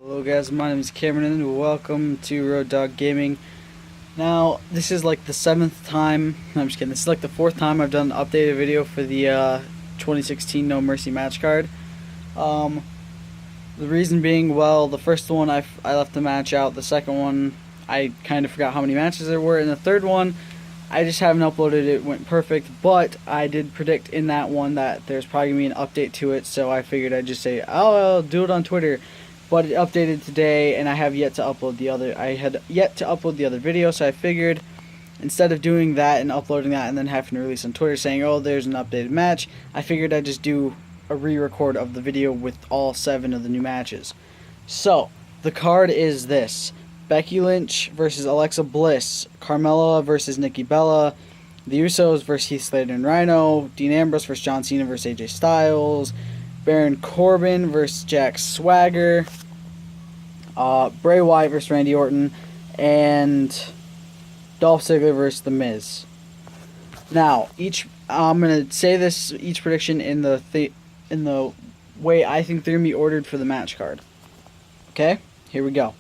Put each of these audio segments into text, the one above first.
Hello guys, my name is Cameron and welcome to Road Dog Gaming. Now, this is like the 7th time, no, I'm just kidding, this is like the 4th time I've done an updated video for the 2016 No Mercy match card. The reason being, well, the first one I left the match out, the second one I kind of forgot how many matches there were, and the third one I just haven't uploaded. It went perfect, but I did predict in that one that there's probably going to be an update to it, so I figured I'd just say, oh, I'll do it on Twitter. But it updated today, and I have yet to upload the other. I had yet to upload the other video, so I figured instead of doing that and uploading that and then having to release on Twitter saying, oh, there's an updated match, I figured I'd just do a re-record of the video with all 7 of the new matches. So, the card is this. Becky Lynch versus Alexa Bliss, Carmella versus Nikki Bella, the Usos versus Heath, Slater, and Rhyno, Dean Ambrose versus John Cena versus AJ Styles, Barin Corbin versus Jack Swagger, Bray Wyatt versus Randy Orton, and Dolph Ziggler versus The Miz. Now, I'm gonna say this each prediction in the way I think they're gonna be ordered for the match card. Okay, here we go.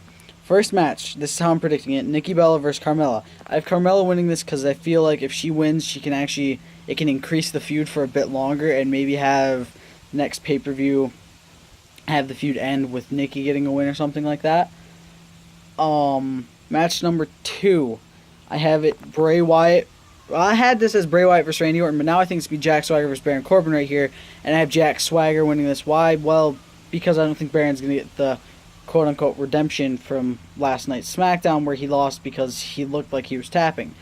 First match. This is how I'm predicting it. Nikki Bella versus Carmella. I have Carmella winning this because I feel like if she wins, it can increase the feud for a bit longer and maybe have next pay-per-view have the feud end with Nikki getting a win or something like that. Match number 2, I have it Bray Wyatt. Well, I had this as Bray Wyatt versus Randy Orton, but now I think it's going to be Jack Swagger versus Baron Corbin right here, and I have Jack Swagger winning this. Why? Well, because I don't think Baron's going to get the quote-unquote redemption from last night's SmackDown where he lost because he looked like he was tapping.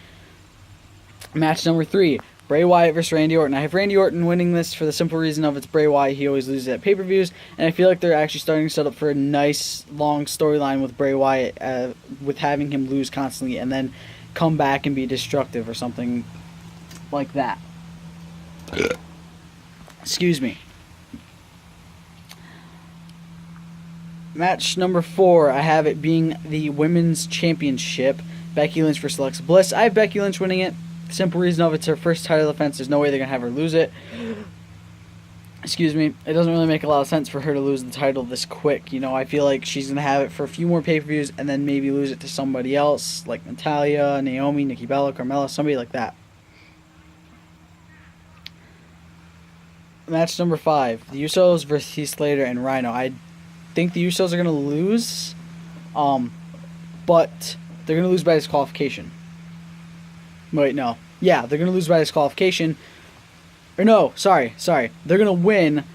Match number 3, Bray Wyatt versus Randy Orton. I have Randy Orton winning this for the simple reason of it's Bray Wyatt. He always loses at pay-per-views, and I feel like they're actually starting to set up for a nice, long storyline with Bray Wyatt, with having him lose constantly and then come back and be destructive or something like that. Excuse me. Match number 4, I have it being the Women's Championship. Becky Lynch versus Alexa Bliss. I have Becky Lynch winning it. Simple reason of it's her first title defense. There's no way they're going to have her lose it. Excuse me. It doesn't really make a lot of sense for her to lose the title this quick. You know, I feel like she's going to have it for a few more pay-per-views and then maybe lose it to somebody else like Natalya, Naomi, Nikki Bella, Carmella, somebody like that. Match number 5, the Usos versus Heath, Slater, and Rhyno. I think the Usos are going to lose, but they're going to lose by disqualification. Wait, no. Yeah, they're going to lose by disqualification. Or no, sorry. They're going to win,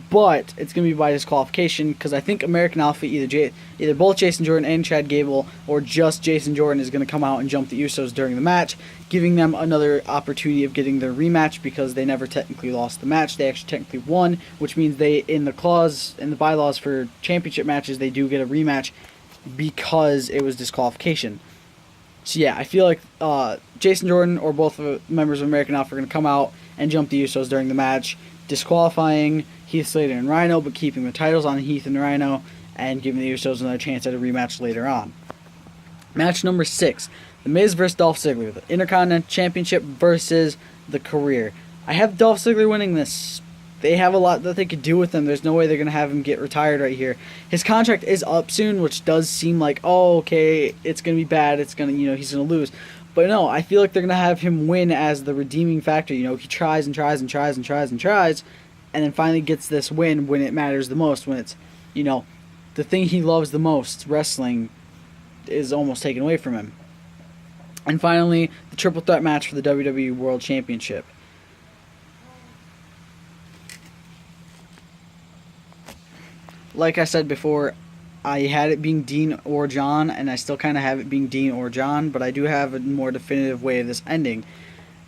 but it's going to be by disqualification because I think American Alpha, either both Jason Jordan and Chad Gable, or just Jason Jordan is going to come out and jump the Usos during the match, giving them another opportunity of getting their rematch because they never technically lost the match. They actually technically won, which means they, in the bylaws for championship matches, they do get a rematch because it was disqualification. So yeah, I feel like Jason Jordan or both members of American Alpha are going to come out and jump the Usos during the match, disqualifying Heath, Slater, and Rhyno, but keeping the titles on Heath and Rhyno, and giving the Usos another chance at a rematch later on. Match number 6, The Miz versus Dolph Ziggler, the Intercontinental Championship versus the career. I have Dolph Ziggler winning this. They have a lot that they could do with him. There's no way they're going to have him get retired right here. His contract is up soon, which does seem like, oh, okay, it's going to be bad. It's going to, he's going to lose. But no, I feel like they're going to have him win as the redeeming factor. He tries and tries and tries and tries and tries, and then finally gets this win when it matters the most, when it's, the thing he loves the most, wrestling, is almost taken away from him. And finally, the triple threat match for the WWE World Championship. Like I said before, I had it being Dean or John, and I still kind of have it being Dean or John, but I do have a more definitive way of this ending.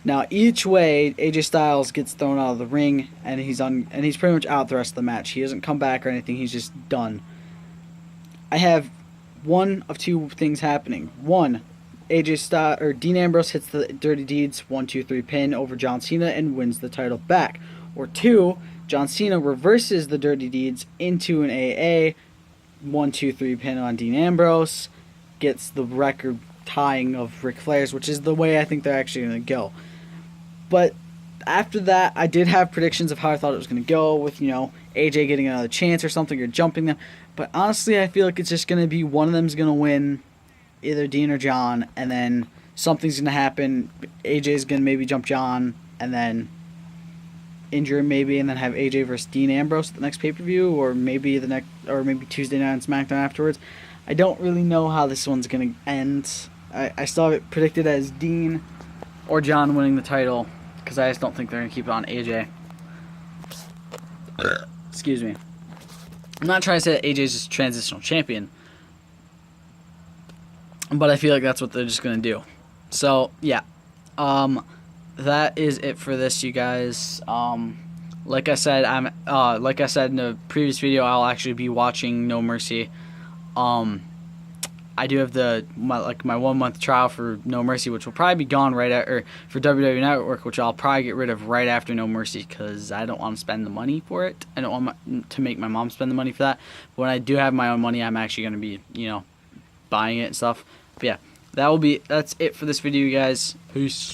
Now, each way, AJ Styles gets thrown out of the ring, and he's pretty much out the rest of the match. He doesn't come back or anything. He's just done. I have one of two things happening. One, Dean Ambrose hits the Dirty Deeds 1-2-3 pin over John Cena and wins the title back. Or 2, John Cena reverses the Dirty Deeds into an AA 1-2-3 pin on Dean Ambrose, gets the record tying of Ric Flair's, which is the way I think they're actually going to go. But after that, I did have predictions of how I thought it was going to go with, AJ getting another chance or something, or jumping them. But honestly, I feel like it's just going to be one of them's going to win, either Dean or John, and then something's going to happen. AJ's going to maybe jump John, and then injure him maybe, and then have AJ versus Dean Ambrose at the next pay-per-view, or maybe maybe Tuesday night on SmackDown afterwards. I don't really know how this one's going to end. I still have it predicted as Dean or John winning the title, because I just don't think they're going to keep it on AJ. Excuse me. I'm not trying to say that AJ's just transitional champion, but I feel like that's what they're just going to do. So, yeah. That is it for this, you guys. Like I said, like I said in the previous video, I'll actually be watching No Mercy. I do have my 1 month trial for No Mercy, which will probably be gone for WWE Network, which I'll probably get rid of right after No Mercy, because I don't want to spend the money for it. I don't want to make my mom spend the money for that. But when I do have my own money, I'm actually going to be, buying it and stuff. But yeah, that's it for this video, you guys. Peace.